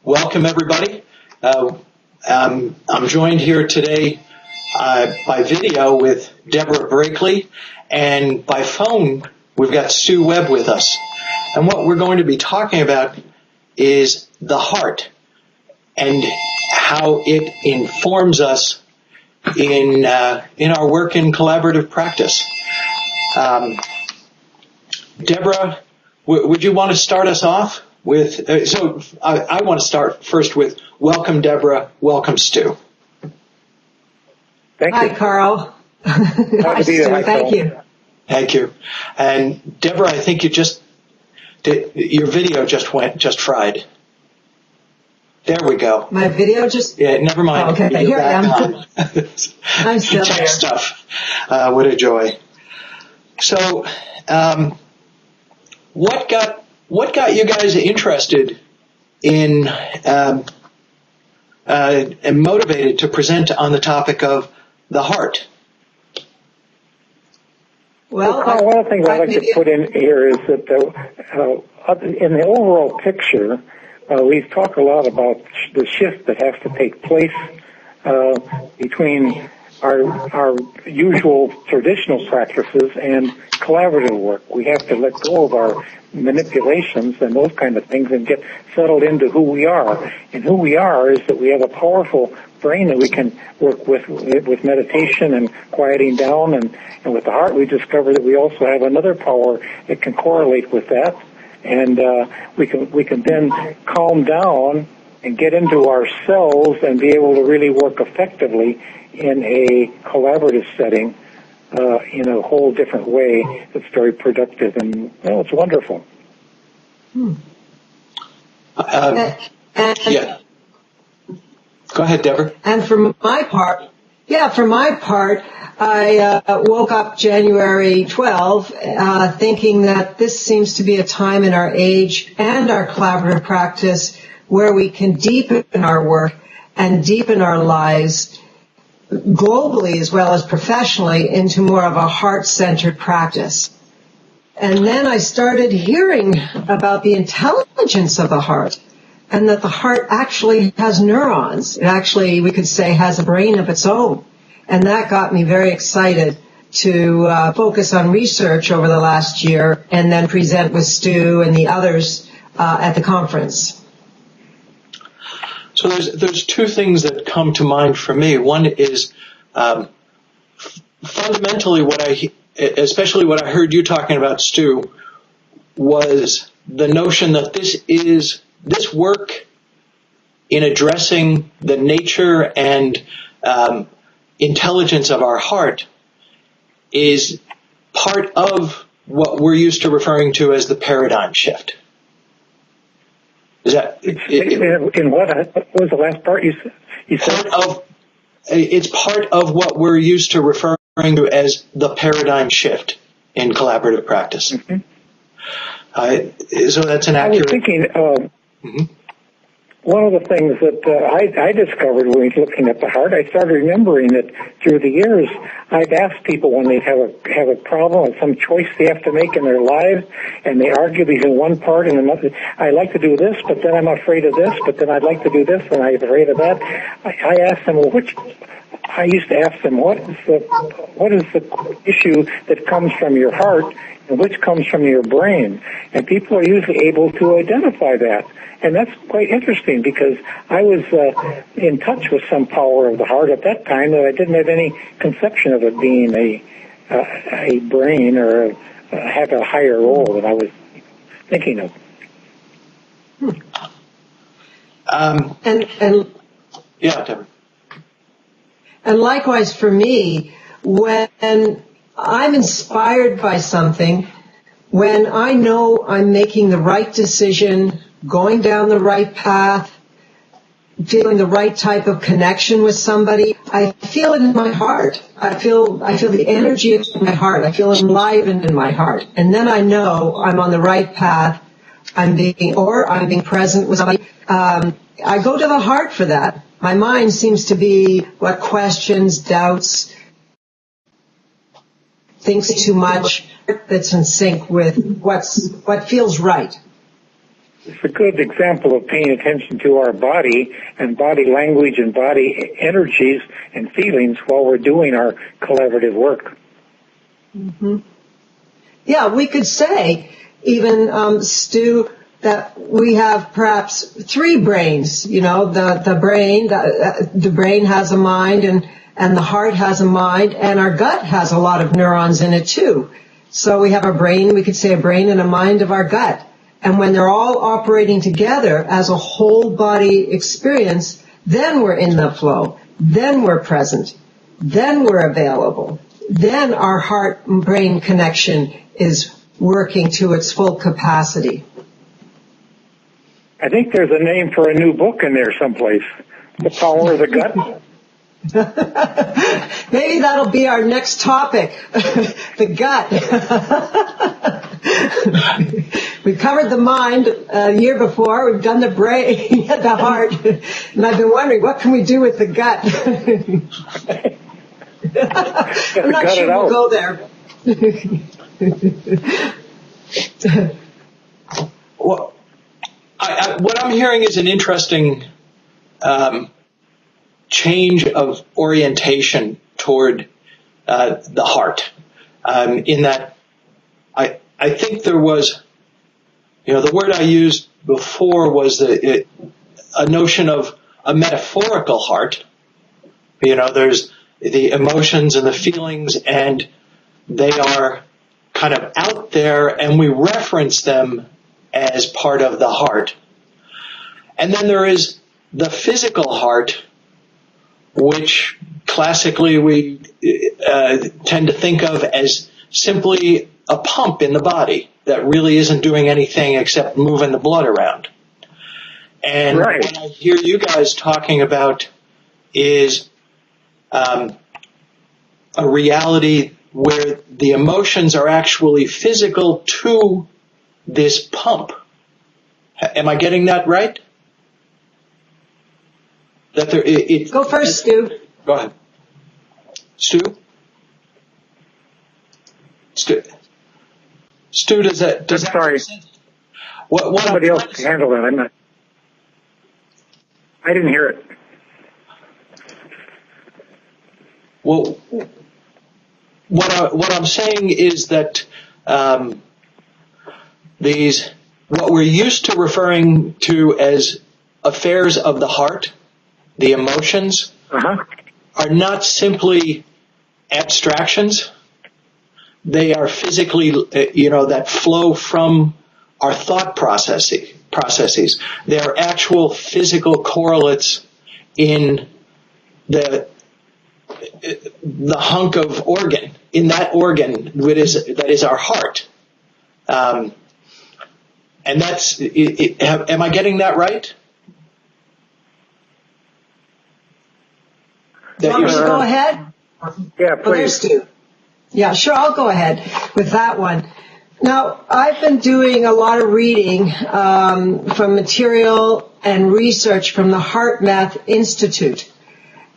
welcome everybody. I'm joined here today by video with Deborah Brakeley, and by phone we've got Webb with us. And what we're going to be talking about is the heart and how it informs us in our work in collaborative practice. Deborah, would you want to start us off with? I want to start first with welcome, Deborah. Welcome, Stu. Thank you. Hi, Carl. Hi, Stu. Thank you. Thank you. And Deborah, I think your video just fried. There we go. My video just... Yeah, never mind. Oh, okay, here I am. I'm still Tech there. stuff. What a joy. So, what got you guys interested in and motivated to present on the topic of the heart? Well, Carl, one of the things I'd like to put in here is that in the overall picture, we've talked a lot about the shift that has to take place between our usual traditional practices and collaborative work. We have to let go of our manipulations and those kind of things and get settled into who we are. And who we are is that we have a powerful brain that we can work with meditation and quieting down, and with the heart we discover that we also have another power that can correlate with that, and we can then calm down and get into ourselves and be able to really work effectively in a collaborative setting in a whole different way that's very productive, and it's wonderful. Yeah. Go ahead, Deborah. And for my part, I woke up January 12 thinking that this seems to be a time in our age and our collaborative practice where we can deepen our work and deepen our lives globally as well as professionally into more of a heart-centered practice. And then I started hearing about the intelligence of the heart, and that the heart actually has neurons. It actually, we could say, has a brain of its own. And that got me very excited to focus on research over the last year and then present with Stu and the others at the conference. So there's two things that come to mind for me. One is fundamentally especially what I heard you talking about, Stu, was the notion that this work in addressing the nature and intelligence of our heart is part of what we're used to referring to as the paradigm shift. Is that in what was the last part you said? It's part of what we're used to referring to as the paradigm shift in collaborative practice. Mm-hmm. So that's an accurate. I was thinking. One of the things that I discovered when looking at the heart, I started remembering that through the years, I'd ask people when they have a problem or some choice they have to make in their lives, and they argue between one part and another. I like to do this, but then I'm afraid of this, but then I'd like to do this, and I'm afraid of that. I asked them, I used to ask them, what is the issue that comes from your heart and which comes from your brain? And people are usually able to identify that. And that's quite interesting because I was in touch with some power of the heart at that time that I didn't have any conception of it being a brain or have a higher role that I was thinking of. Yeah, Deborah. And likewise for me, when I'm inspired by something, when I know I'm making the right decision, going down the right path, feeling the right type of connection with somebody, I feel it in my heart. I feel the energy in my heart. I feel enlivened in my heart. And then I know I'm on the right path. I'm being present with somebody. I go to the heart for that. My mind seems to be what questions, doubts, thinks too much, that's in sync with what feels right. It's a good example of paying attention to our body and body language and body energies and feelings while we're doing our collaborative work. Mm-hmm. Yeah, we could say, even, Stu, that we have perhaps three brains. You know, the brain has a mind, and the heart has a mind, and our gut has a lot of neurons in it too. So we have a brain, we could say a brain and a mind of our gut. And when they're all operating together as a whole body experience, then we're in the flow, then we're present, then we're available, then our heart-brain connection is working to its full capacity. I think there's a name for a new book in there someplace. The Power of the Gut. Maybe that'll be our next topic, the gut. We covered the mind a year before. We've done the brain, the heart, and I've been wondering, what can we do with the gut? I'm not sure we'll go there. Well, what I'm hearing is an interesting change of orientation toward the heart. In that, I think there was, the word I used before was a notion of a metaphorical heart. There's the emotions and the feelings, and they are kind of out there, and we reference them as part of the heart. And then there is the physical heart, which classically we tend to think of as simply a pump in the body that really isn't doing anything except moving the blood around. And right. What I hear you guys talking about is a reality where the emotions are actually physical to this pump. Am I getting that right? That there, Go first, Stu. Go ahead. Stu, does that sorry. make sense? What Somebody else can handle that. I didn't hear it. Well, what I'm saying is that what we're used to referring to as affairs of the heart, the emotions, are not simply abstractions. They are physically, that flow from our thought processes. They are actual physical correlates in the hunk of organ, in that organ that is our heart. And that's, am I getting that right? Want me to go ahead? Yeah, please. Yeah, sure, I'll go ahead with that one. Now, I've been doing a lot of reading from material and research from the HeartMath Institute,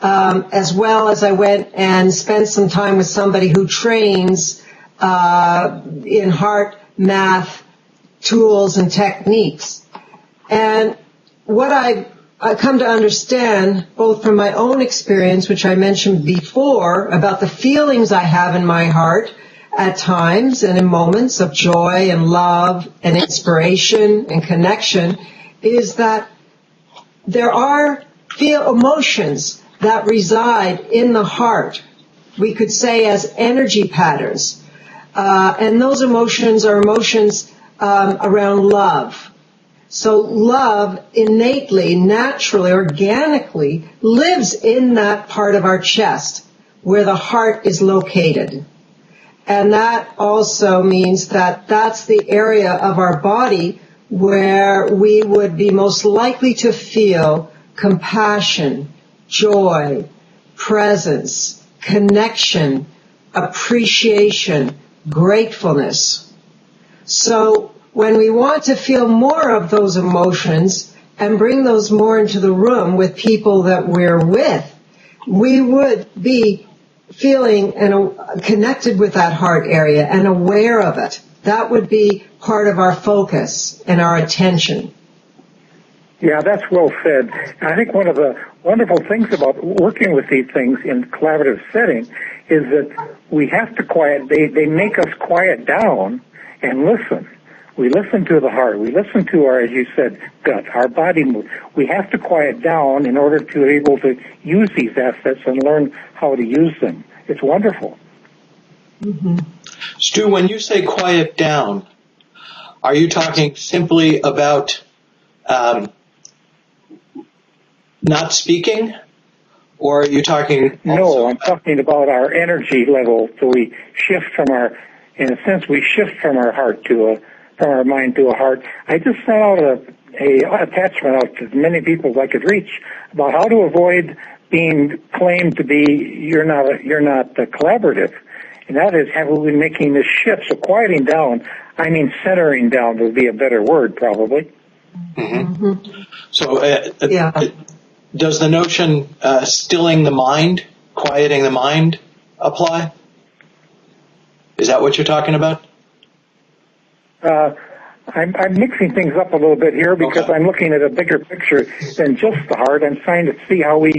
as well as I went and spent some time with somebody who trains in heart math tools and techniques. And what I come to understand, both from my own experience, which I mentioned before, about the feelings I have in my heart at times and in moments of joy and love and inspiration and connection, is that there are emotions that reside in the heart, we could say as energy patterns. And those emotions are emotions around love. So love innately, naturally, organically lives in that part of our chest where the heart is located. And that also means that that's the area of our body where we would be most likely to feel compassion, joy, presence, connection, appreciation, gratefulness. So when we want to feel more of those emotions and bring those more into the room with people that we're with, we would be feeling and connected with that heart area and aware of it. That would be part of our focus and our attention. Yeah, that's well said. I think one of the wonderful things about working with these things in collaborative setting is that we have to they make us quiet down and listen. We listen to the heart. We listen to our, as you said, gut, our body move. We have to quiet down in order to be able to use these assets and learn how to use them. It's wonderful. Mm-hmm. Stu, when you say quiet down, are you talking simply about not speaking, or are you talking? No, I'm talking about our energy level. So we shift in a sense, we shift from our heart from our mind to a heart. I just sent out a attachment out to as many people as I could reach about how to avoid being claimed to be you're not collaborative, and that is have we been making this shift. So quieting down, I mean centering down would be a better word probably. Mm-hmm. Mm-hmm. So does the notion stilling the mind, quieting the mind apply? Is that what you're talking about? I'm mixing things up a little bit here because I'm looking at a bigger picture than just the heart. I'm trying to see how we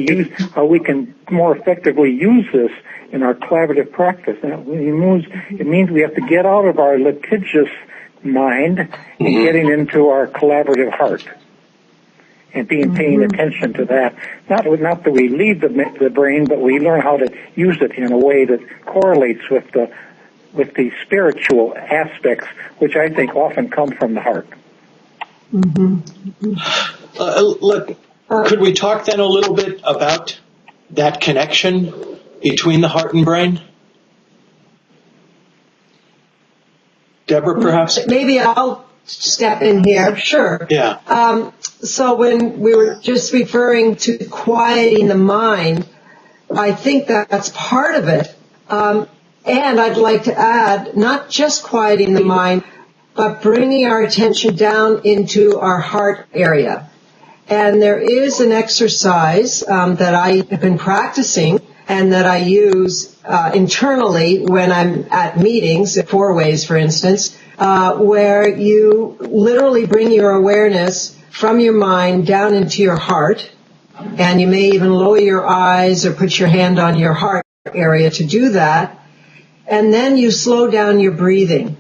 can more effectively use this in our collaborative practice. And it means we have to get out of our litigious mind and getting into our collaborative heart and paying attention to that. Not that we leave the brain, but we learn how to use it in a way that correlates with the spiritual aspects, which I think often come from the heart. Could we talk then a little bit about that connection between the heart and brain? Deborah, perhaps? Maybe I'll step in here. Sure. Yeah. So when we were just referring to quieting the mind, I think that's part of it. And I'd like to add, not just quieting the mind, but bringing our attention down into our heart area. And there is an exercise that I have been practicing and that I use internally when I'm at meetings, at 4 Ways, for instance, where you literally bring your awareness from your mind down into your heart. And you may even lower your eyes or put your hand on your heart area to do that. And then you slow down your breathing.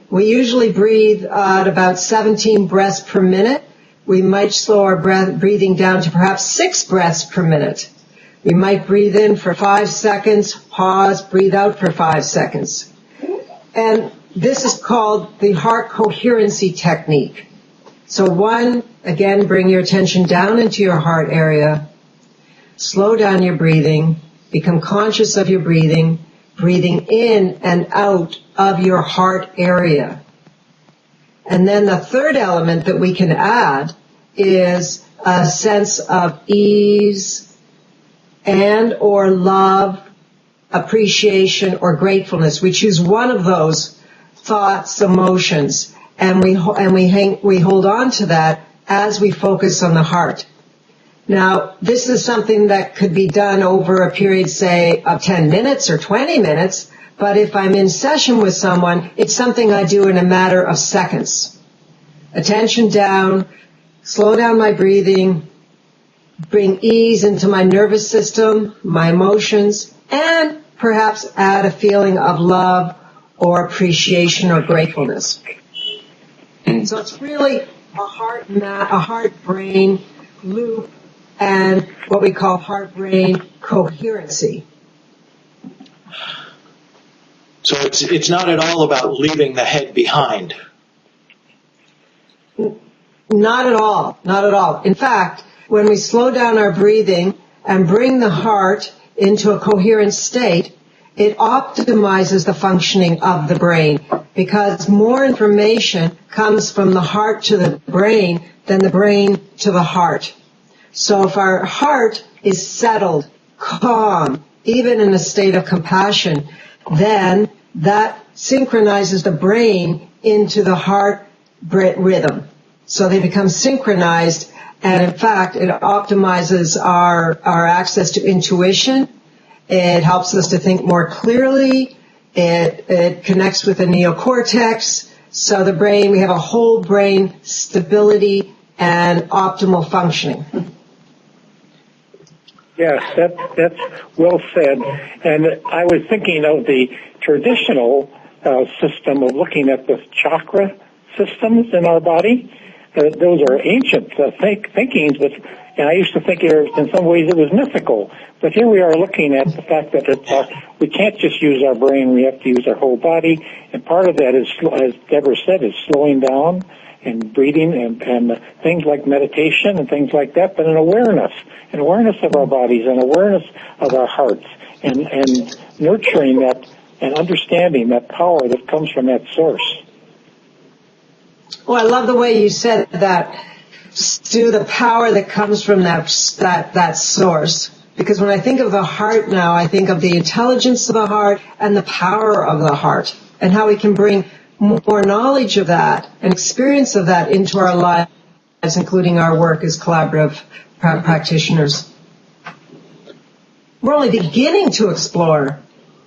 We usually breathe at about 17 breaths per minute. We might slow our breathing down to perhaps 6 breaths per minute. We might breathe in for 5 seconds, pause, breathe out for 5 seconds. And this is called the heart coherency technique. So 1, again, bring your attention down into your heart area. Slow down your breathing. Become conscious of your breathing. Breathing in and out of your heart area. And then the third element that we can add is a sense of ease and or love, appreciation, or gratefulness. We choose one of those thoughts, emotions, and we hold on to that as we focus on the heart. Now, this is something that could be done over a period, say, of 10 minutes or 20 minutes, but if I'm in session with someone, it's something I do in a matter of seconds. Attention down, slow down my breathing, bring ease into my nervous system, my emotions, and perhaps add a feeling of love or appreciation or gratefulness. So it's really a heart-brain loop and what we call heart-brain coherency. So it's not at all about leaving the head behind. Not at all. Not at all. In fact, when we slow down our breathing and bring the heart into a coherent state, it optimizes the functioning of the brain because more information comes from the heart to the brain than the brain to the heart. So if our heart is settled, calm, even in a state of compassion, then that synchronizes the brain into the heart rhythm. So they become synchronized, and in fact, it optimizes our access to intuition. It helps us to think more clearly. It connects with the neocortex. So the brain, we have a whole brain stability and optimal functioning. Yes, that's well said. And I was thinking of the traditional system of looking at the chakra systems in our body. Those are ancient thinkings, but and I used to think in some ways it was mythical. But here we are looking at the fact that we can't just use our brain, we have to use our whole body. And part of that is, as Deborah said, is slowing down and breathing and things like meditation and things like that, but an awareness of our bodies, an awareness of our hearts, and nurturing that and understanding that power that comes from that source. Well, I love the way you said that, Stu, the power that comes from that source. Because when I think of the heart now, I think of the intelligence of the heart and the power of the heart, and how we can bring more knowledge of that and experience of that into our lives, including our work as collaborative practitioners. We're only beginning to explore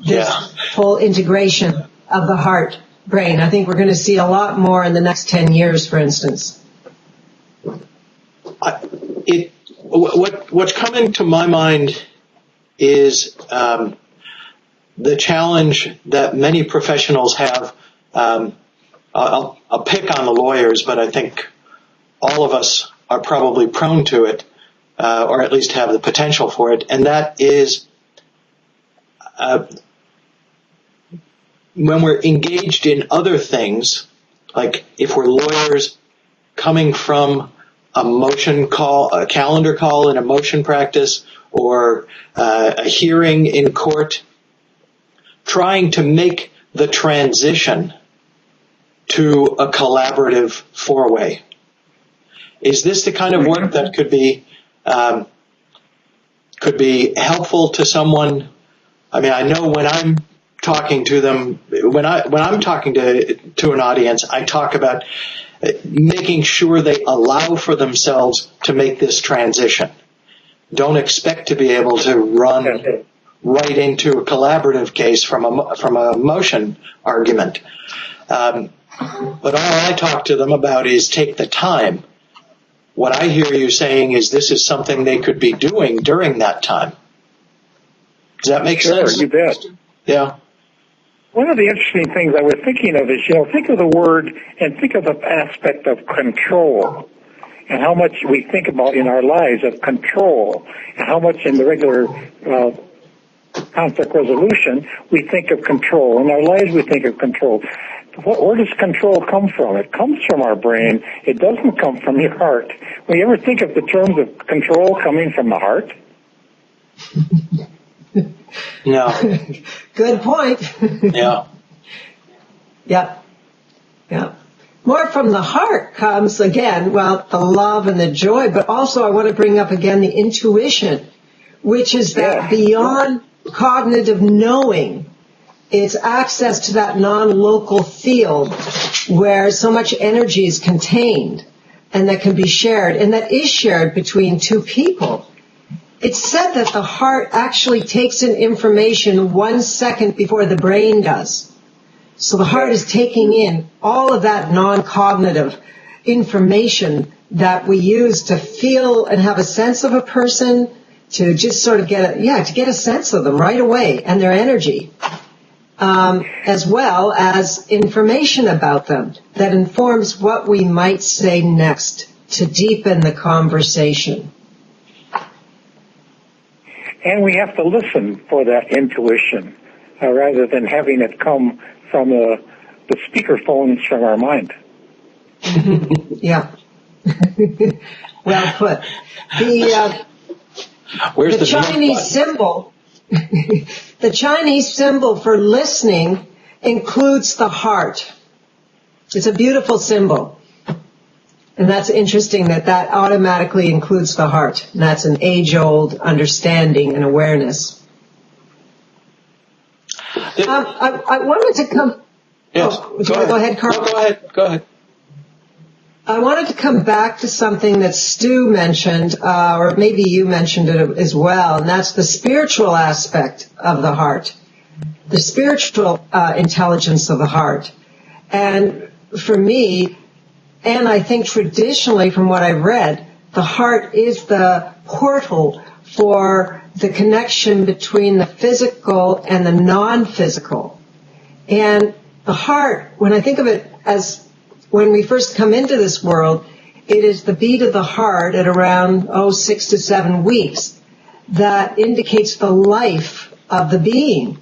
this whole integration of the heart brain. I think we're going to see a lot more in the next 10 years, for instance. What's coming to my mind is the challenge that many professionals have. I'll pick on the lawyers, but I think all of us are probably prone to it, or at least have the potential for it, and that is when we're engaged in other things, like if we're lawyers coming from a motion call, a calendar call in a motion practice, or a hearing in court, trying to make the transition to a collaborative four-way. Is this the kind of work that could be helpful to someone? I mean, I know when I'm talking to them, when I'm talking to an audience, I talk about making sure they allow for themselves to make this transition. Don't expect to be able to run right into a collaborative case from a motion argument. But all I talk to them about is take the time. What I hear you saying is this is something they could be doing during that time. Does that make sense? Sure, you bet. Yeah. One of the interesting things I was thinking of is, think of the word and think of the aspect of control and how much we think about in our lives of control and how much in the regular conflict resolution we think of control. In our lives we think of control. Where does control come from? It comes from our brain. It doesn't come from your heart. When you ever think of the terms of control coming from the heart? No. Good point. Yeah. Yep. More from the heart comes, again, the love and the joy, but also I want to bring up again the intuition, which is that beyond cognitive knowing, it's access to that non-local field where so much energy is contained and that can be shared, and that is shared between two people. It's said that the heart actually takes in information 1 second before the brain does. So the heart is taking in all of that non-cognitive information that we use to feel and have a sense of a person, to just sort of get a sense of them right away and their energy, as well as information about them that informs what we might say next to deepen the conversation. And we have to listen for that intuition rather than having it come from the speaker phones from our mind. Yeah. Well put. The Chinese symbol, the Chinese symbol for listening includes the heart. It's a beautiful symbol. And that's interesting that automatically includes the heart. And that's an age-old understanding and awareness. I wanted to come... Yes. Go ahead, Carl. No, go ahead. I wanted to come back to something that Stu mentioned, or maybe you mentioned it as well, and that's the spiritual aspect of the heart, the spiritual intelligence of the heart. And for me, And I think traditionally, from what I've read, the heart is the portal for the connection between the physical and the non-physical. And the heart, when I think of it as when we first come into this world, it is the beat of the heart at around, 6 to 7 weeks that indicates the life of the being.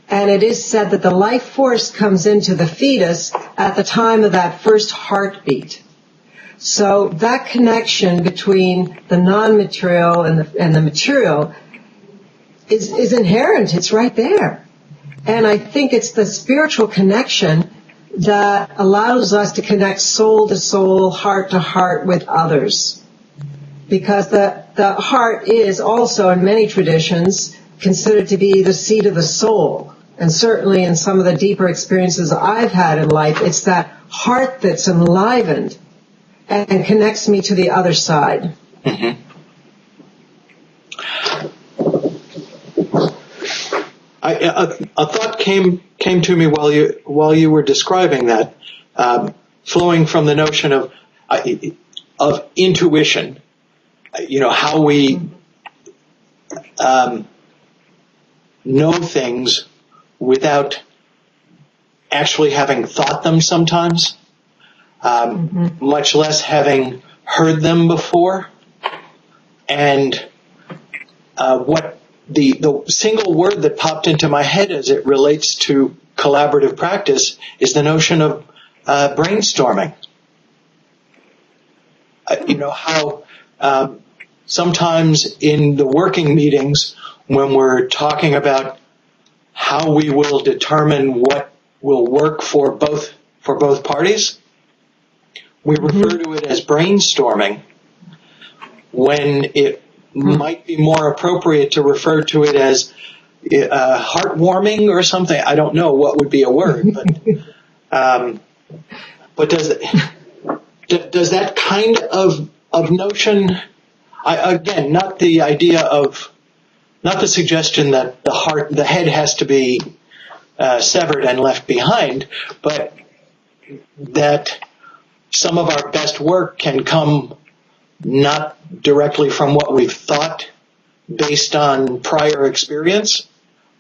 And it is said that the life force comes into the fetus at the time of that first heartbeat. So that connection between the non-material and the material is inherent. It's right there. And I think it's the spiritual connection that allows us to connect soul to soul, heart to heart with others. Because the heart is also, in many traditions, considered to be the seat of the soul. And certainly in some of the deeper experiences I've had in life, it's that heart that's enlivened and connects me to the other side. Mm-hmm. A thought came to me while you were describing that, flowing from the notion of intuition. How we know things without actually having thought them sometimes, much less having heard them before. And what the single word that popped into my head as it relates to collaborative practice is the notion of brainstorming. How sometimes in the working meetings, when we're talking about how we will determine what will work for both parties, we refer to it as brainstorming, when it might be more appropriate to refer to it as heartwarming or something. I don't know what would be a word, but does that kind of notion, again, not the idea of, not the suggestion that the head has to be severed and left behind, but that some of our best work can come not directly from what we've thought based on prior experience,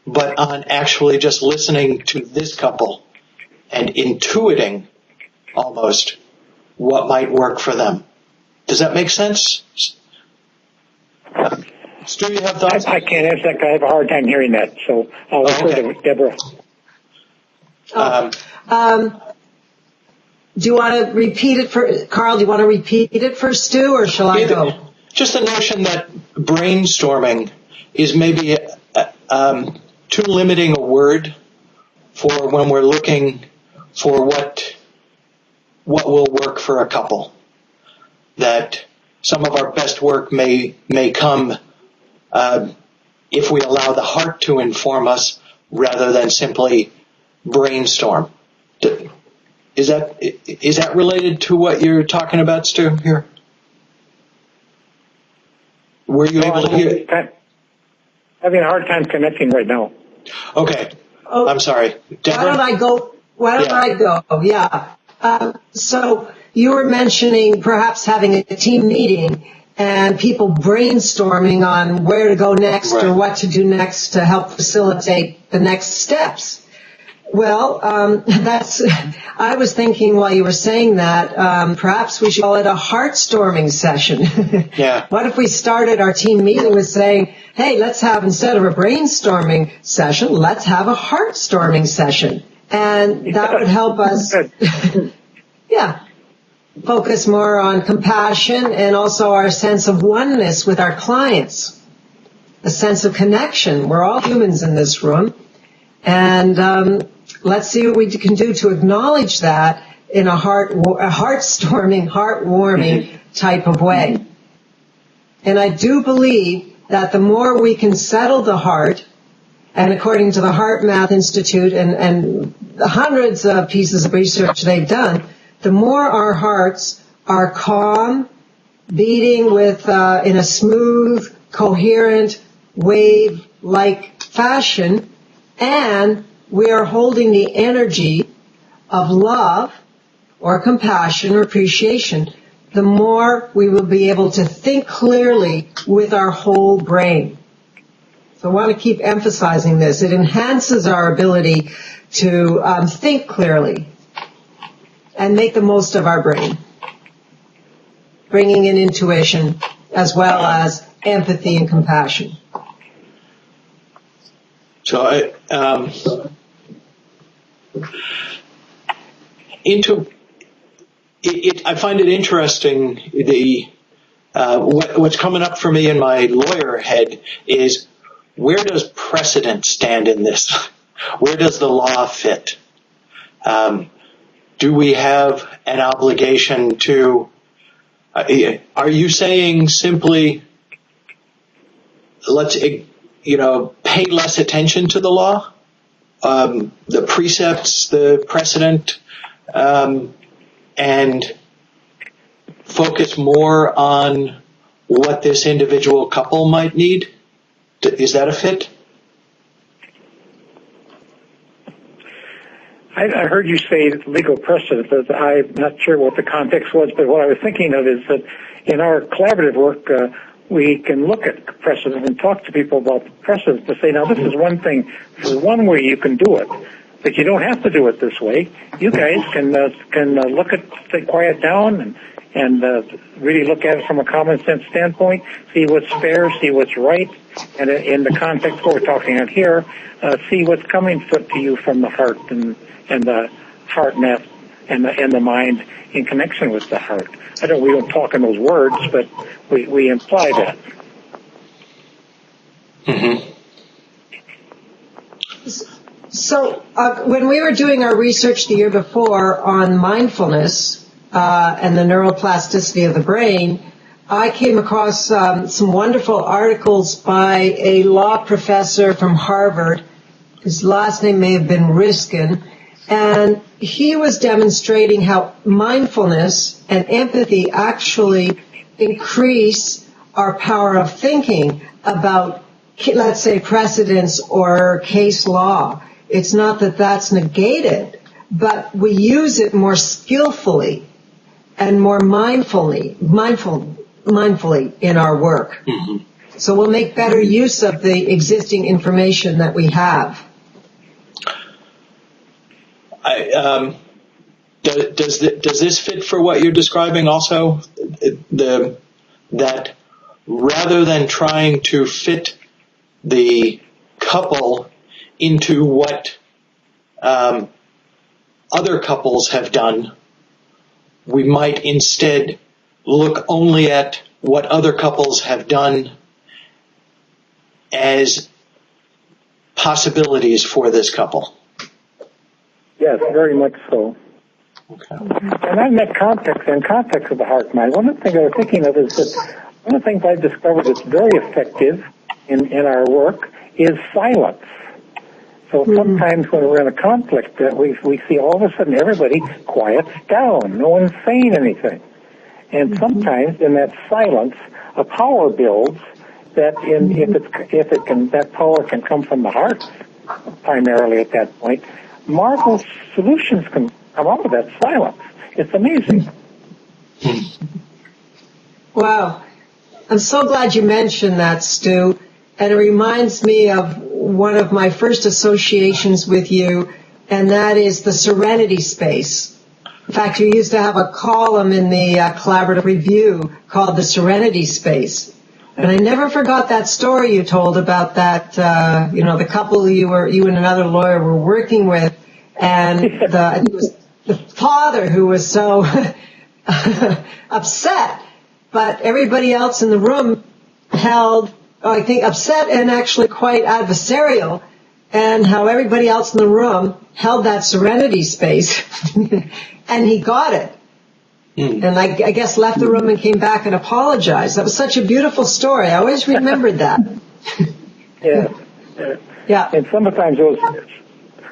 but on actually just listening to this couple and intuiting almost what might work for them. Does that make sense? Stu, you have thoughts? I can't answer that because I have a hard time hearing that, so I'll refer to Deborah. Do you want to repeat it for Carl? Do you want to repeat it for Stu, or shall I go? Just the notion that brainstorming is maybe too limiting a word for when we're looking for what will work for a couple. That some of our best work may come if we allow the heart to inform us rather than simply brainstorm. Is that related to what you're talking about, Stu, here? Were you able to hear? Having a hard time connecting right now. Okay. I'm sorry. Deborah? Why don't I go? Yeah. So you were mentioning perhaps having a team meeting and people brainstorming on where to go next, right, or what to do next to help facilitate the next steps. Well, I was thinking while you were saying that, perhaps we should call it a heart-storming session. Yeah. What if we started our team meeting with saying, hey, let's have, instead of a brainstorming session, let's have a heart-storming session. And that would help us, focus more on compassion and also our sense of oneness with our clients, a sense of connection. We're all humans in this room. And let's see what we can do to acknowledge that in a heart-storming, heart-warming type of way. And I do believe that the more we can settle the heart, and according to the Heart Math Institute and the hundreds of pieces of research they've done, the more our hearts are calm, beating with in a smooth, coherent, wave-like fashion, and we are holding the energy of love or compassion or appreciation, the more we will be able to think clearly with our whole brain. So I want to keep emphasizing this. It enhances our ability to think clearly and make the most of our brain, bringing in intuition as well as empathy and compassion. So I find it interesting. What's coming up for me in my lawyer head is, where does precedent stand in this? Where does the law fit? Do we have an obligation to? Are you saying simply, let's pay less attention to the law, the precepts, the precedent, and focus more on what this individual couple might need? Is that a fit? I heard you say legal precedent, but I'm not sure what the context was, but what I was thinking of is that in our collaborative work, we can look at precedent and talk to people about precedent to say, now this is one thing, this is one way you can do it, but you don't have to do it this way. You guys can look at, quiet down and really look at it from a common sense standpoint, see what's fair, see what's right, and in the context of what we're talking about here, see what's coming to you from the heart and the heart and the mind in connection with the heart. We don't talk in those words, but we imply that. Mm-hmm. So when we were doing our research the year before on mindfulness and the neuroplasticity of the brain, I came across some wonderful articles by a law professor from Harvard. His last name may have been Riskin. And he was demonstrating how mindfulness and empathy actually increase our power of thinking about, let's say, precedents or case law. It's not that that's negated, but we use it more skillfully and more mindfully in our work. Mm-hmm. So we'll make better use of the existing information that we have. Does this fit for what you're describing also? That rather than trying to fit the couple into what other couples have done, we might instead look only at what other couples have done as possibilities for this couple. Yes, very much so. Okay. And in that context of the heart mind, one of the things I was thinking of is that one of the things I've discovered that's very effective in our work is silence. So sometimes when we're in a conflict, we see all of a sudden everybody quiets down. No one's saying anything. And sometimes in that silence, a power builds that that power can come from the heart primarily at that point. Marvelous solutions can come out of that silence. It's amazing. Wow. I'm so glad you mentioned that, Stu. And it reminds me of one of my first associations with you, and that is the Serenity Space. In fact, you used to have a column in the Collaborative Review called the Serenity Space. And I never forgot that story you told about that, the couple you and another lawyer were working with, and I think it was the father who was so upset, but everybody else in the room held, I think, upset and actually quite adversarial, and how everybody else in the room held that serenity space, and he got it. And I guess left the room and came back and apologized. That was such a beautiful story. I always remembered that. Yeah. And sometimes those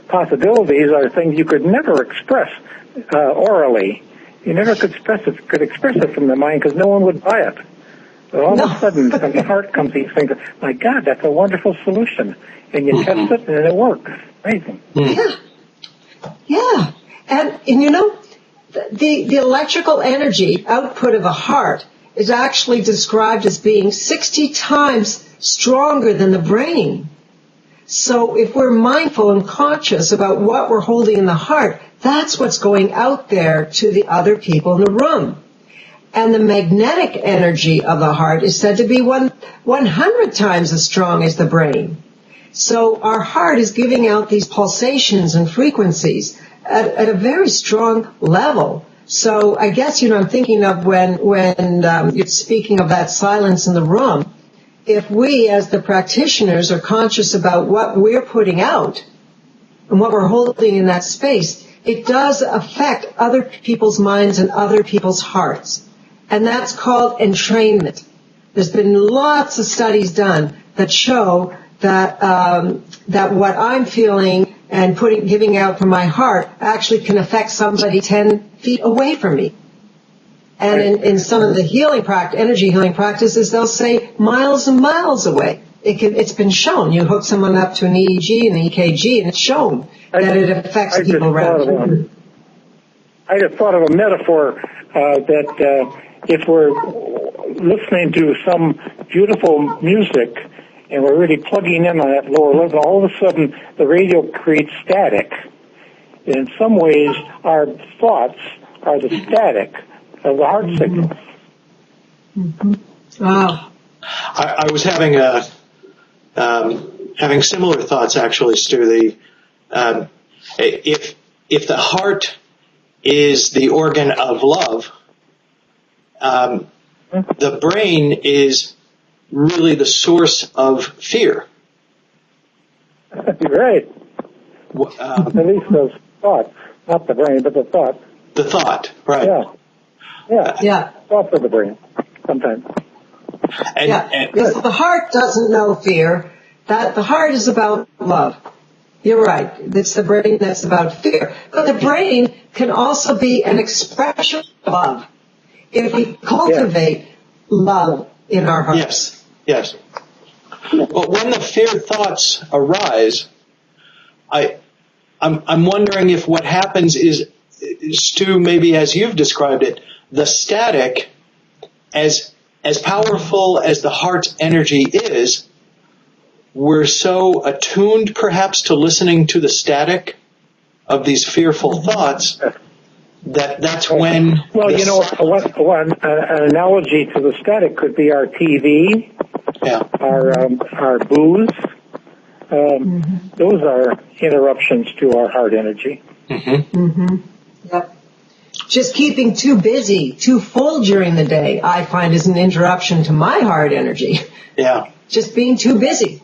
possibilities are things you could never express orally. You never could express it from the mind because no one would buy it. But all of a sudden, from the heart comes these things. My God, that's a wonderful solution. And you test it, and it works. Amazing. Yeah. And the electrical energy output of the heart is actually described as being 60 times stronger than the brain. So if we're mindful and conscious about what we're holding in the heart, that's what's going out there to the other people in the room. And the magnetic energy of the heart is said to be 100 times as strong as the brain. So our heart is giving out these pulsations and frequencies at a very strong level. So I guess, I'm thinking of when you're speaking of that silence in the room, if we as the practitioners are conscious about what we're putting out and what we're holding in that space, it does affect other people's minds and other people's hearts. And that's called entrainment. There's been lots of studies done that show that that what I'm feeling and giving out from my heart actually can affect somebody 10 feet away from me. And in some of the energy healing practices, they'll say miles and miles away. It's been shown. You hook someone up to an EEG and an EKG, and it's shown that it affects people around you. I just thought of a metaphor that if we're listening to some beautiful music and we're really plugging in on that lower level, all of a sudden the radio creates static. And in some ways, our thoughts are the static of the heart signal. Mm-hmm. Wow. I was having having similar thoughts, actually, Stu. If the heart is the organ of love, the brain is really the source of fear. Right. At least those thoughts, not the brain, but the thought. The thought, right? Yeah. Thoughts of the brain, sometimes. Because the heart doesn't know fear. That the heart is about love. You're right. It's the brain that's about fear. But the brain can also be an expression of love if we cultivate love in our hearts. Yes. But when the fear thoughts arise, I'm wondering if what happens is, Stu, maybe as you've described it, the static, as powerful as the heart's energy is, we're so attuned perhaps to listening to the static of these fearful thoughts that's when... Well, an analogy to the static could be our TV, our booze. Those are interruptions to our heart energy. Yep. Just keeping too busy, too full during the day, I find is an interruption to my heart energy. Yeah. Just being too busy.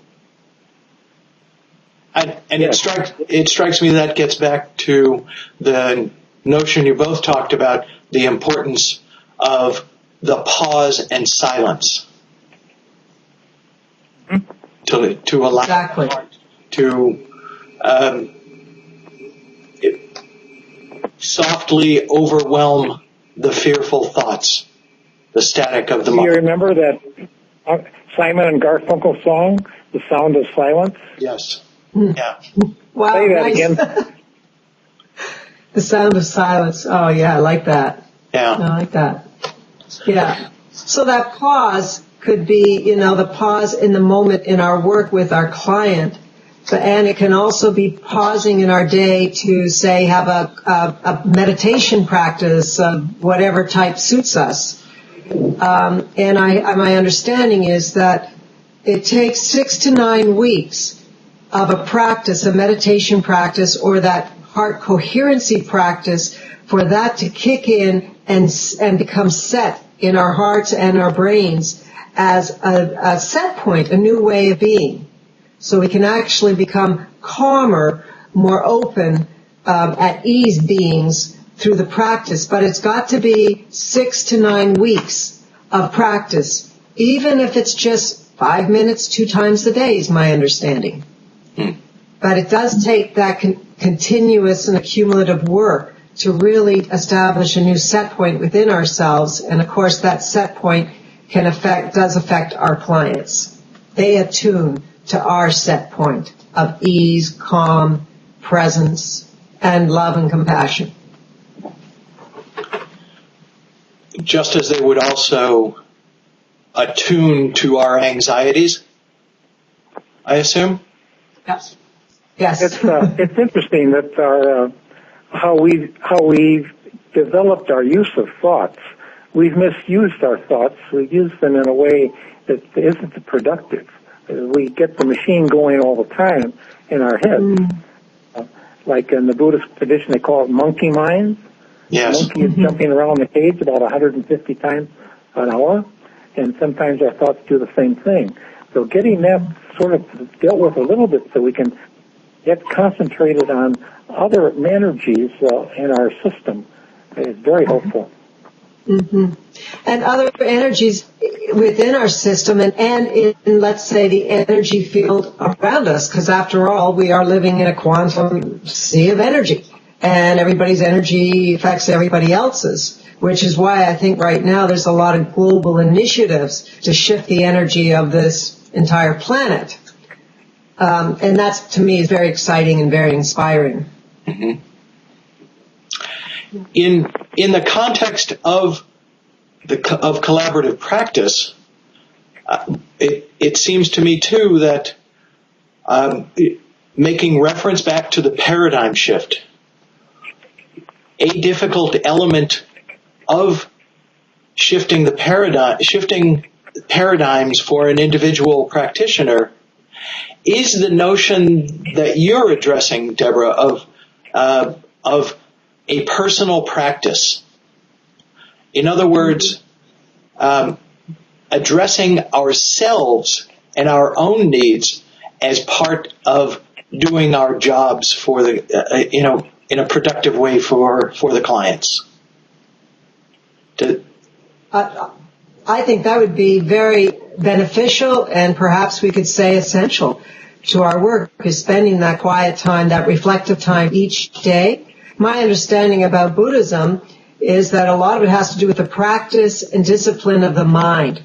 It strikes me that gets back to the notion you both talked about, the importance of the pause and silence. To allow exactly. to softly overwhelm the fearful thoughts, the static of the mind. Do you remember that Simon and Garfunkel song, The Sound of Silence? Yes. Yeah. Wow, say that nice. again. The Sound of Silence. Oh, yeah, I like that. Yeah. I like that. Yeah. So that pause could be, the pause in the moment in our work with our client. And it can also be pausing in our day to, say, have a meditation practice of whatever type suits us. And my understanding is that it takes 6 to 9 weeks of a practice, a meditation practice, or that heart coherency practice, for that to kick in and become set in our hearts and our brains as a set point, a new way of being. So we can actually become calmer, more open, at ease beings through the practice. But it's got to be 6 to 9 weeks of practice, even if it's just 5 minutes 2 times a day is my understanding. But it does take that continuous and accumulative work to really establish a new set point within ourselves. And of course that set point does affect our clients. They attune to our set point of ease, calm, presence, and love and compassion. just as they would also attune to our anxieties, I assume? Yes. Yes. It's interesting that our how we've developed our use of thoughts. We've misused our thoughts. We've used them in a way that isn't productive. We get the machine going all the time in our head. Like in the Buddhist tradition, they call it monkey mind. Yes. The monkey is jumping around the cage about 150 times an hour, and sometimes our thoughts do the same thing. So getting that sort of dealt with a little bit so we can get concentrated on other energies in our system is very helpful. Mm-hmm. And other energies within our system and in, let's say, the energy field around us, because after all, we are living in a quantum sea of energy, and everybody's energy affects everybody else's, which is why I think right now there's a lot of global initiatives to shift the energy of this entire planet. And that's, to me, is very exciting and very inspiring. Mm-hmm. In the context of collaborative practice, it seems to me too that making reference back to the paradigm shift, a difficult element of shifting paradigms for an individual practitioner is the notion that you're addressing, Deborah, of a personal practice. In other words, addressing ourselves and our own needs as part of doing our jobs for the, in a productive way for the clients. I think that would be very beneficial, and perhaps we could say essential to our work, is spending that quiet time, that reflective time each day. My understanding about Buddhism is that a lot of it has to do with the practice and discipline of the mind,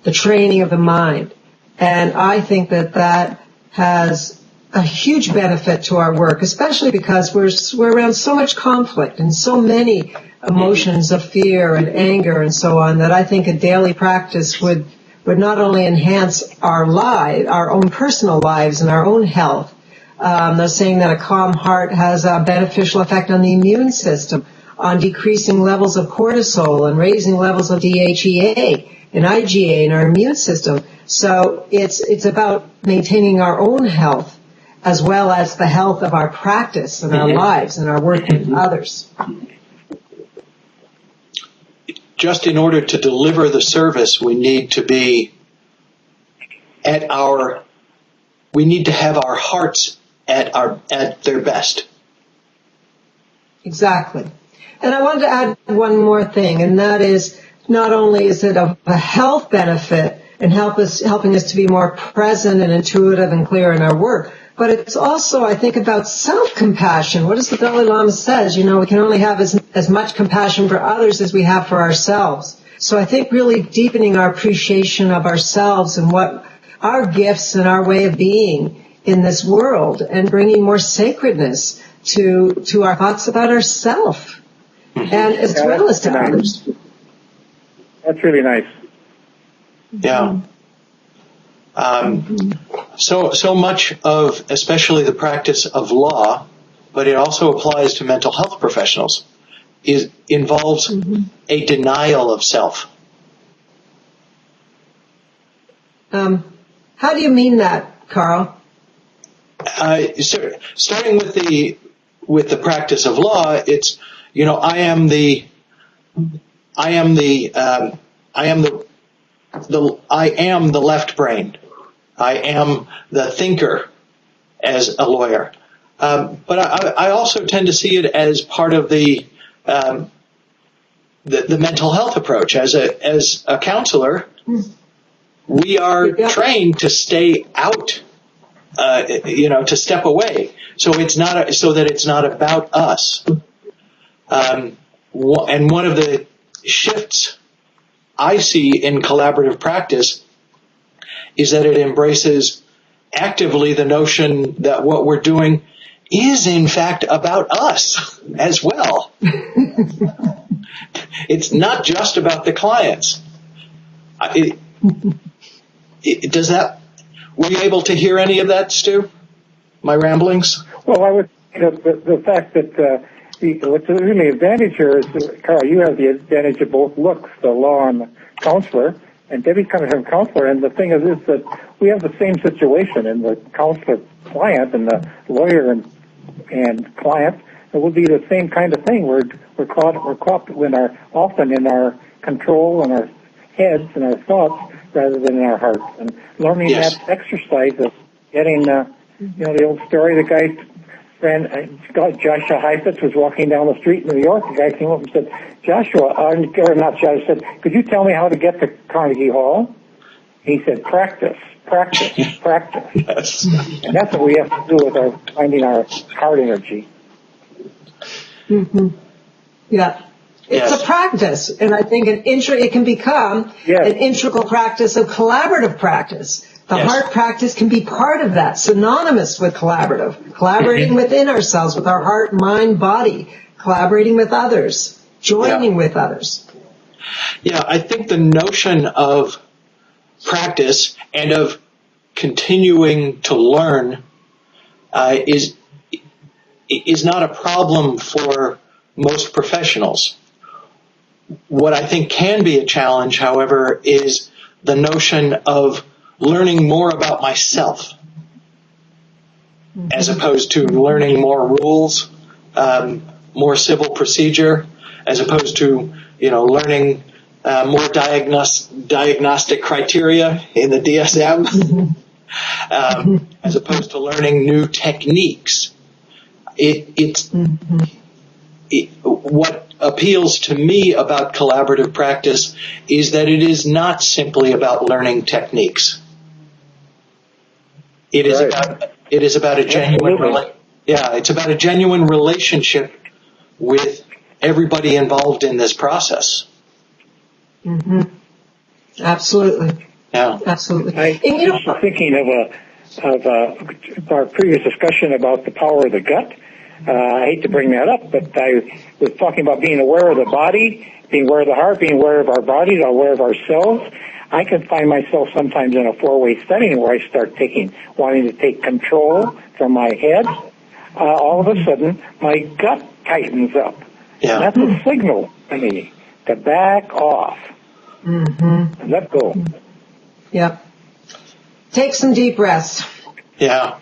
the training of the mind. And I think that has a huge benefit to our work, especially because we're around so much conflict and so many emotions of fear and anger and so on, that I think a daily practice would not only enhance our own personal lives and our own health. They're saying that a calm heart has a beneficial effect on the immune system, on decreasing levels of cortisol and raising levels of DHEA and IgA in our immune system. So it's about maintaining our own health as well as the health of our practice and our lives and our work with others. Just in order to deliver the service, we need to be we need to have our hearts at their best. Exactly. And I wanted to add one more thing, and that is, not only is it a health benefit and helping us to be more present and intuitive and clear in our work, but it's also, I think, about self-compassion. What does the Dalai Lama says? We can only have as much compassion for others as we have for ourselves. So I think really deepening our appreciation of ourselves and what our gifts and our way of being in this world, and bringing more sacredness to our thoughts about ourselves, and as well as to others. That's really nice. Yeah. So much of, especially the practice of law, but it also applies to mental health professionals, involves a denial of self. How do you mean that, Carl? Starting with the practice of law, it's, I am the left brain. I am the thinker as a lawyer. But I also tend to see it as part of the mental health approach. As a counselor, we are trained to stay out, to step away. So that it's not about us. And one of the shifts I see in collaborative practice is that it embraces actively the notion that what we're doing is in fact about us as well. It's not just about the clients. Does that? Were you able to hear any of that, Stu? My ramblings? Well, I would the fact that what's really the advantage here is, Carl, you have the advantage of both looks, the law and the counselor, and Debbie's coming from counselor. And the thing is that we have the same situation in the counselor client and the lawyer and client. It would be the same kind of thing. We're caught often in our control and our heads and our thoughts rather than in our hearts. And learning Yes. that exercise of getting, the old story, the guy's friend, Joshua Heifetz, was walking down the street in New York. The guy came up and said, said, could you tell me how to get to Carnegie Hall? He said, practice. Yes. And that's what we have to do with finding our heart energy. Mm-hmm. Yeah. It's a practice, and I think it can become an integral practice of collaborative practice. The heart practice can be part of that, synonymous with collaborating within ourselves, with our heart, mind, body, collaborating with others, joining with others. Yeah, I think the notion of practice and of continuing to learn is not a problem for most professionals. What I think can be a challenge, however, is the notion of learning more about myself as opposed to learning more rules, more civil procedure, as opposed to, learning more diagnostic criteria in the DSM, as opposed to learning new techniques. What appeals to me about collaborative practice is that it is not simply about learning techniques. It is about a genuine it's about a genuine relationship with everybody involved in this process. Mm-hmm. Absolutely. Yeah. Absolutely. I'm thinking of our previous discussion about the power of the gut. I hate to bring that up, but I was talking about being aware of the body, being aware of the heart, being aware of our bodies, aware of ourselves. I can find myself sometimes in a four-way setting where I start wanting to take control from my head. All of a sudden, my gut tightens up. Yeah. That's a signal to me to back off. Mm-hmm. Let go. Yep. Take some deep breaths. Yeah.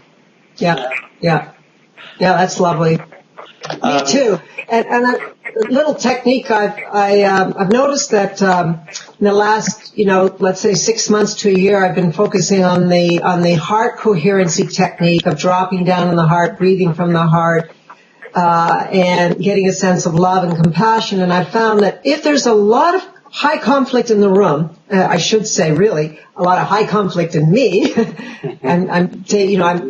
Yeah, that's lovely. Me too. And a little technique I've noticed that in the last, let's say 6 months to a year, I've been focusing on the heart coherency technique of dropping down in the heart, breathing from the heart, and getting a sense of love and compassion. And I found that if there's a lot of high conflict in the room, I should say really a lot of high conflict in me, and I'm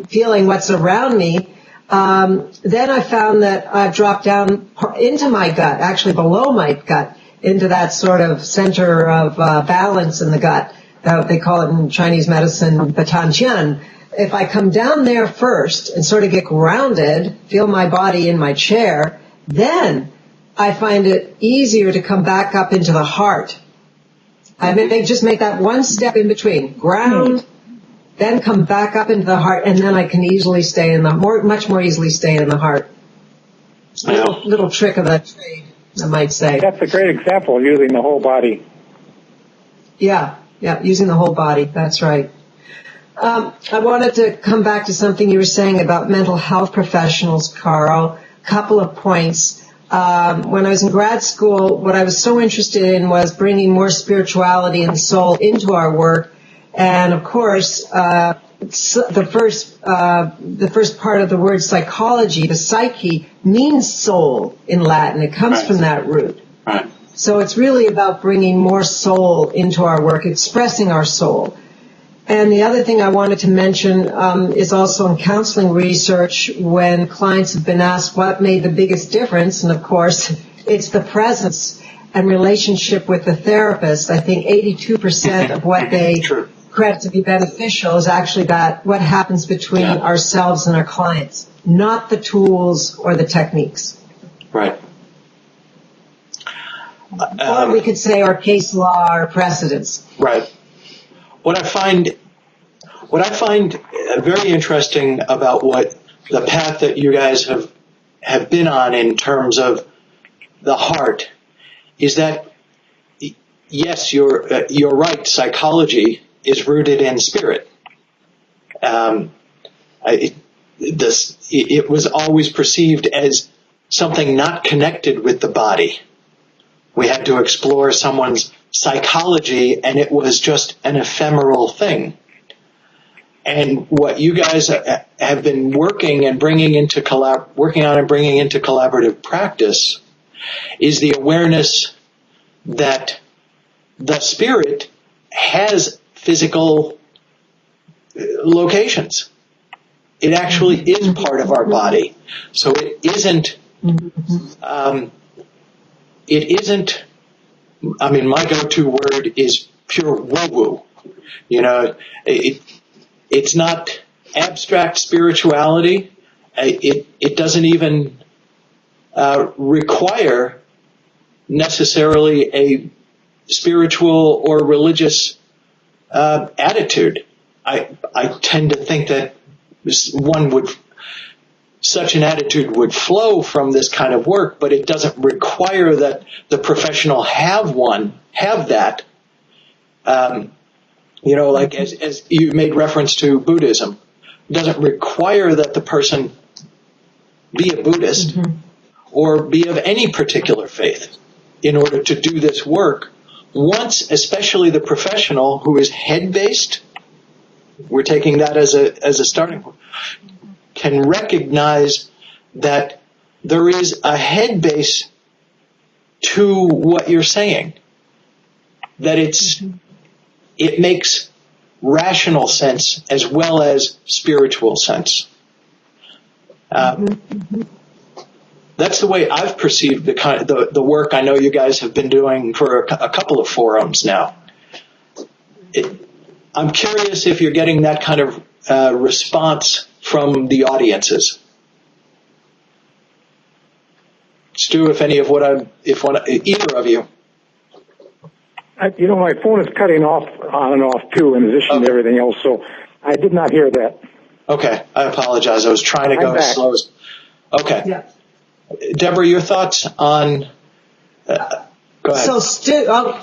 feeling what's around me. Then I found that I've dropped down into my gut, actually below my gut, into that sort of center of balance in the gut. They call it in Chinese medicine, Batan Tian. If I come down there first and sort of get grounded, feel my body in my chair, then I find it easier to come back up into the heart. I just make that one step in between, ground, then come back up into the heart, and then I can easily stay much more easily stay in the heart. Little trick of the trade, I might say. That's a great example of using the whole body. Yeah, using the whole body. That's right. I wanted to come back to something you were saying about mental health professionals, Carl. Couple of points. When I was in grad school, what I was so interested in was bringing more spirituality and soul into our work. And of course, the first part of the word psychology, the psyche, means soul in Latin. It comes from that root. Right. So it's really about bringing more soul into our work, expressing our soul. And the other thing I wanted to mention is also in counseling research when clients have been asked what made the biggest difference, and of course, it's the presence and relationship with the therapist. I think 82% of what they credit to be beneficial is actually what happens between ourselves and our clients, not the tools or the techniques. Right. Or we could say our case law or precedents. Right. What I find very interesting about what the path that you guys have been on in terms of the heart is that, yes, you're right. Psychology is rooted in spirit. It was always perceived as something not connected with the body. We had to explore someone's psychology, and it was just an ephemeral thing. And what you guys have been working on and bringing into collaborative practice is the awareness that the spirit has physical locations. It actually is part of our body. So it isn't, I mean, my go-to word is pure woo-woo. You know, it's not abstract spirituality. It doesn't even require necessarily a spiritual or religious attitude. I tend to think that such an attitude would flow from this kind of work, but it doesn't require that the professional have that. You know, like as you made reference to Buddhism, it doesn't require that the person be a Buddhist or be of any particular faith in order to do this work. Once, especially the professional who is head-based, we're taking that as a starting point, can recognize that there is a head base to what you're saying, that it makes rational sense as well as spiritual sense. That's the way I've perceived the work I know you guys have been doing for a couple of forums now. I'm curious if you're getting that kind of response from the audiences. Stu, if either of you. My phone is cutting off on and off too, in addition to everything else, so I did not hear that. Okay, I apologize. I was trying to go as slow as. Okay. Yeah. Deborah, your thoughts on. Go ahead. So Stu, I'll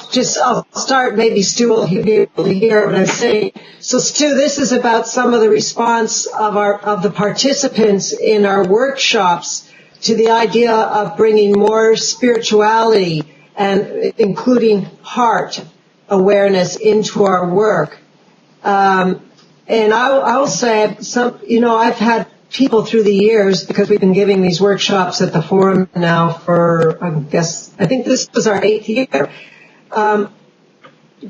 start. Maybe Stu will be able to hear what I'm saying. So Stu, this is about some of the response of the participants in our workshops to the idea of bringing more spirituality and including heart awareness into our work. And I will say, I've had people through the years, because we've been giving these workshops at the forum now for, I think this was our 8th year.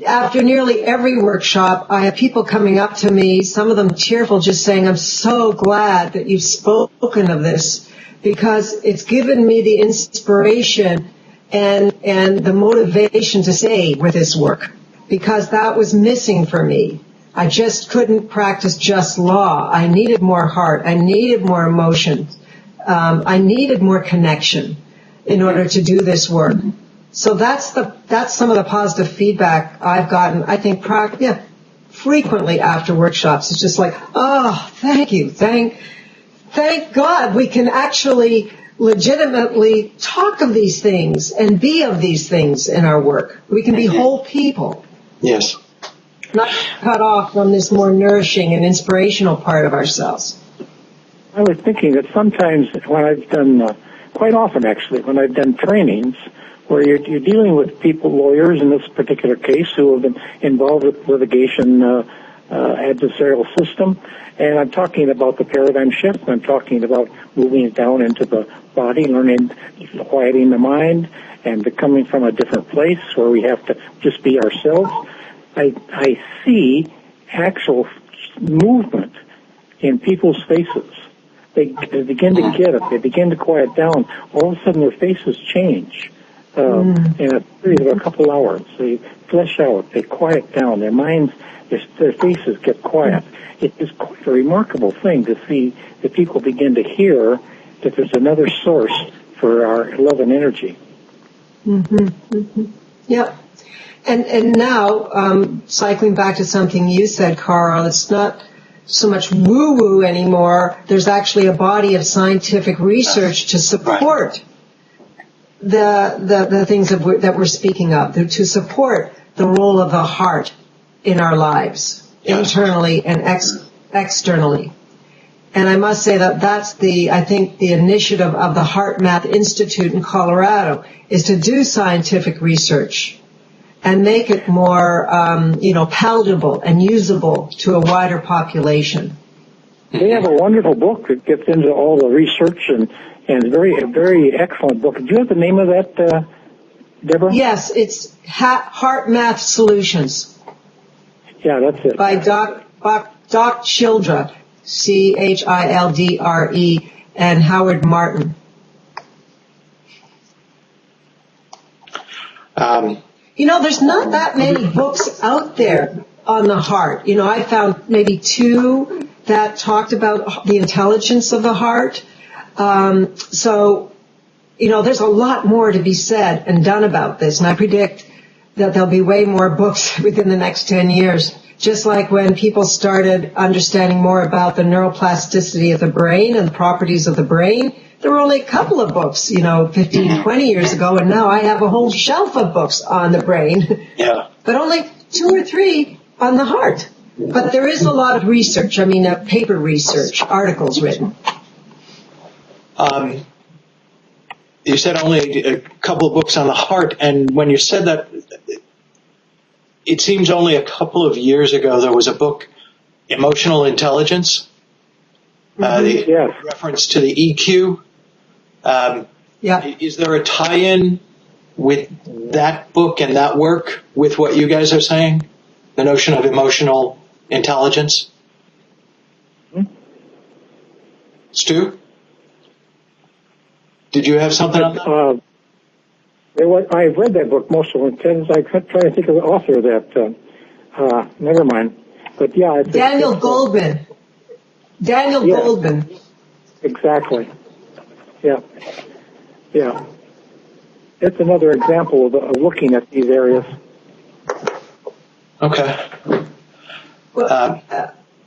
After nearly every workshop, I have people coming up to me, some of them tearful, just saying, I'm so glad that you've spoken of this, because it's given me the inspiration and the motivation to stay with this work, because that was missing for me. I just couldn't practice just law. I needed more heart. I needed more emotion. I needed more connection in order to do this work. So that's some of the positive feedback I've gotten. I think frequently after workshops. It's just like, oh, thank you, thank God we can actually legitimately talk of these things and be of these things in our work. We can be whole people. Yes. Not cut off from this more nourishing and inspirational part of ourselves. I was thinking that sometimes when I've done, quite often actually, when I've done trainings where you're dealing with people, lawyers in this particular case, who have been involved with litigation adversarial system, and I'm talking about the paradigm shift, I'm talking about moving it down into the body, learning, quieting the mind, and coming from a different place where we have to just be ourselves. I see actual movement in people's faces. They begin to get it. They begin to quiet down. All of a sudden, their faces change in a period of a couple hours. They flesh out. They quiet down. Their minds, their faces get quiet. It is quite a remarkable thing to see that people begin to hear that there's another source for our love and energy. Yep. And now, cycling back to something you said, Carl, it's not so much woo-woo anymore. There's actually a body of scientific research to support the things that we're speaking of, to support the role of the heart in our lives, internally and externally. And I must say that that's I think the initiative of the Heart Math Institute in Colorado is to do scientific research and make it more, palatable and usable to a wider population. They have a wonderful book that gets into all the research and a very excellent book. Do you have the name of that, Deborah? Yes, it's Heart Math Solutions. Yeah, that's it. By Doc Childre, Childre, and Howard Martin. There's not that many books out there on the heart. I found maybe 2 that talked about the intelligence of the heart. So, there's a lot more to be said and done about this, and I predict that there'll be way more books within the next 10 years. Just like when people started understanding more about the neuroplasticity of the brain and the properties of the brain, there were only a couple of books, 15, 20 years ago, and now I have a whole shelf of books on the brain. Yeah. But only 2 or 3 on the heart. But there is a lot of research, paper research, articles written. You said only a couple of books on the heart, and when you said that, it seems only a couple of years ago there was a book, Emotional Intelligence, the reference to the EQ. Is there a tie-in with that book and that work with what you guys are saying? The notion of emotional intelligence? Stu? Did you have something on that? I read that book, Emotional Intelligence. I kept trying to think of the author of that. Never mind. But yeah. Daniel Goldman. Goldman. Exactly. Yeah. Yeah. It's another example of looking at these areas. Okay.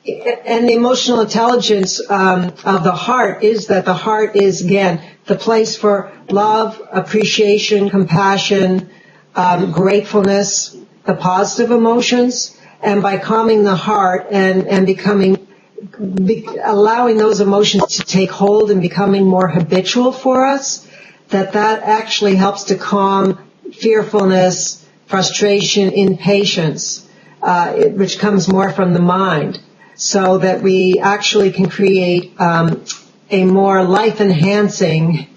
And the emotional intelligence of the heart is that the heart is, again, the place for love, appreciation, compassion, gratefulness, the positive emotions. And by calming the heart and allowing those emotions to take hold and becoming more habitual for us, that actually helps to calm fearfulness, frustration, impatience, which comes more from the mind. So that we actually can create a more life-enhancing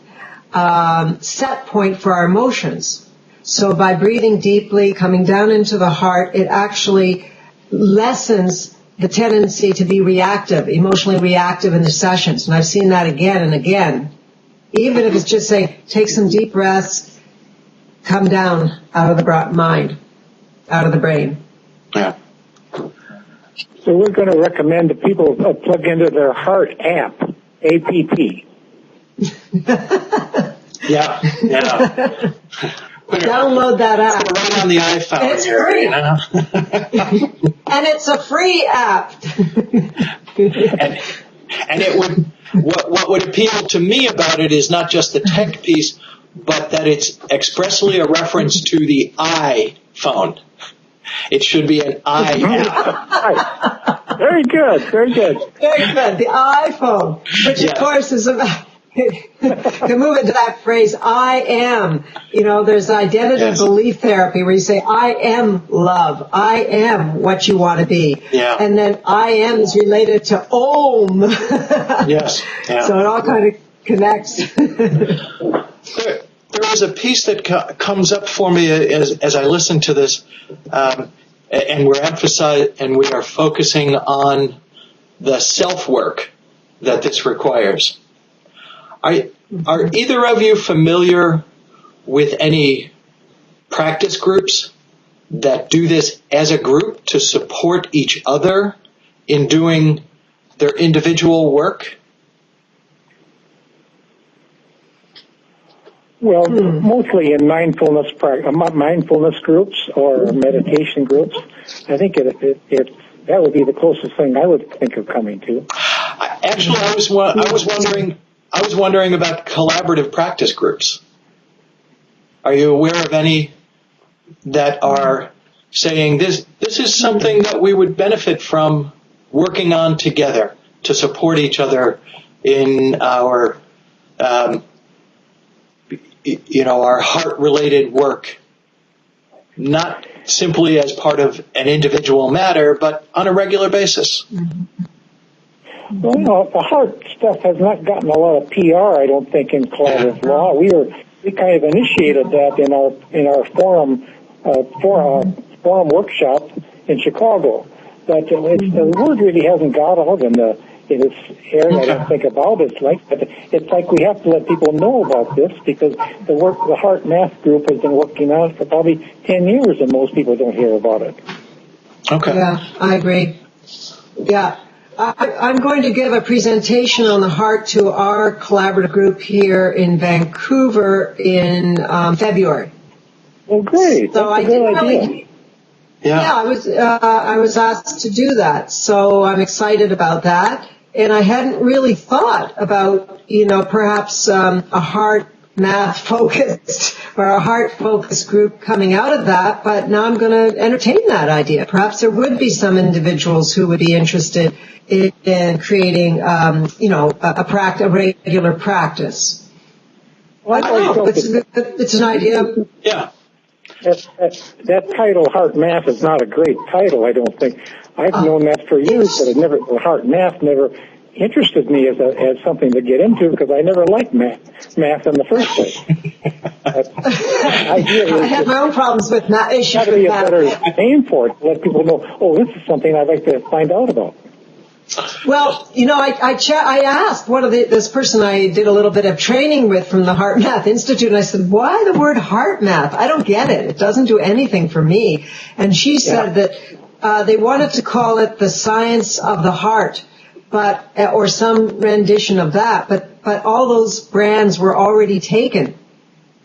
set point for our emotions. So by breathing deeply, coming down into the heart, it actually lessens the tendency to be reactive, emotionally reactive in the sessions. And I've seen that again and again. Even if it's just saying, take some deep breaths, come down out of the mind, out of the brain. Yeah. So we're going to recommend that people plug into their Heart app, APP. Yeah. Download that app. Right on the iPhone. And it's free. And it's a free app. and it would, what would appeal to me about it is not just the tech piece, but that it's expressly a reference to the iPhone. It should be an I app. Very good. Very good. The iPhone, which of course is about, to move into that phrase, I am. There's identity belief therapy where you say, I am love. I am what you want to be. Yeah. And then I am is related to Om. Yes. Yeah. So it all kind of connects. There is a piece that comes up for me as I listen to this, and we are focusing on the self-work that this requires. Are either of you familiar with any practice groups that do this as a group to support each other in doing their individual work? Well, mostly in mindfulness groups or meditation groups. I think that would be the closest thing I would think of coming to. Actually, I was wondering about collaborative practice groups. Are you aware of any that are saying this is something that we would benefit from working on together to support each other in our our heart-related work, not simply as part of an individual matter, but on a regular basis? Well, the heart stuff has not gotten a lot of PR, I don't think, in collaborative law. We kind of initiated that in our forum workshop in Chicago. But the word really hasn't got out in this area. I don't think about it. It's like we have to let people know about this because the Heart Math group has been working on it for probably 10 years, and most people don't hear about it. Okay. Yeah, I agree. Yeah. I'm going to give a presentation on the heart to our collaborative group here in Vancouver in February. Well, great. So That's a good idea. I was asked to do that, so I'm excited about that. And I hadn't really thought about, perhaps a heart math focused or a heart focused group coming out of that, but now I'm going to entertain that idea. Perhaps there would be some individuals who would be interested in creating, a regular practice. Well, I don't know. It's an idea. Yeah. That title, Heart Math, is not a great title, I don't think. I've known that for years, but the Heart Math never interested me as something to get into because I never liked math in the first place. I have my own problems with math. It's got to be a better name for it to let people know, this is something I'd like to find out about. Well, I asked this person I did a little bit of training with from the Heart Math Institute, and I said, why the word heart math? I don't get it. It doesn't do anything for me. And she said that they wanted to call it the science of the heart, or some rendition of that, but all those brands were already taken.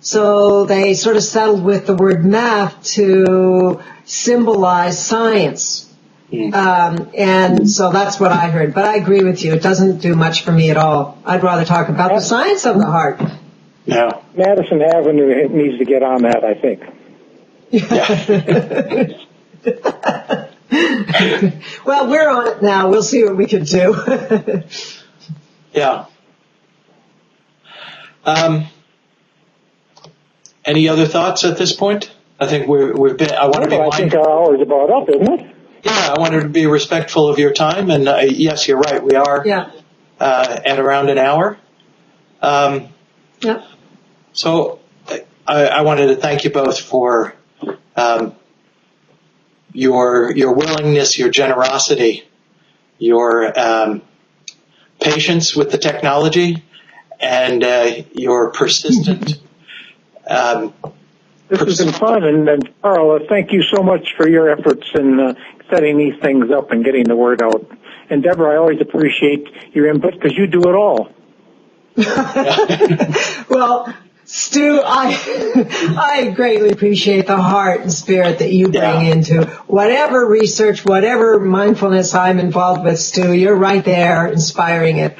So they sort of settled with the word math to symbolize science. And so that's what I heard. But I agree with you. It doesn't do much for me at all. I'd rather talk about the science of the heart. No. Madison Avenue needs to get on that, I think. Yeah. Well, we're on it now. We'll see what we can do. Yeah. Any other thoughts at this point? I think we've been. I think our hour is about up, isn't it? Yeah, I wanted to be respectful of your time, and yes, you're right. We are at around an hour. Yeah. So I wanted to thank you both for your willingness, your generosity, your patience with the technology, and your persistent. This has been fun, and Carl, thank you so much for your efforts in setting these things up and getting the word out. And Deborah, I always appreciate your input because you do it all. Well, Stu, I greatly appreciate the heart and spirit that you bring into whatever research, whatever mindfulness I'm involved with, Stu. You're right there inspiring it.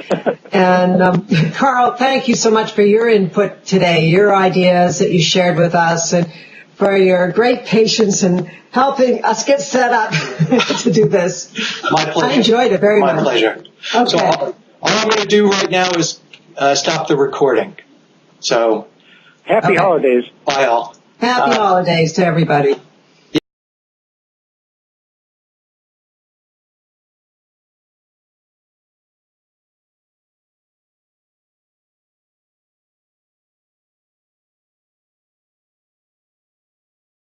And Carl, thank you so much for your input today, your ideas that you shared with us, and for your great patience in helping us get set up to do this. My pleasure. I enjoyed it very much. My pleasure. Okay. So all I'm going to do right now is stop the recording. So happy holidays. Bye all. Happy holidays to everybody.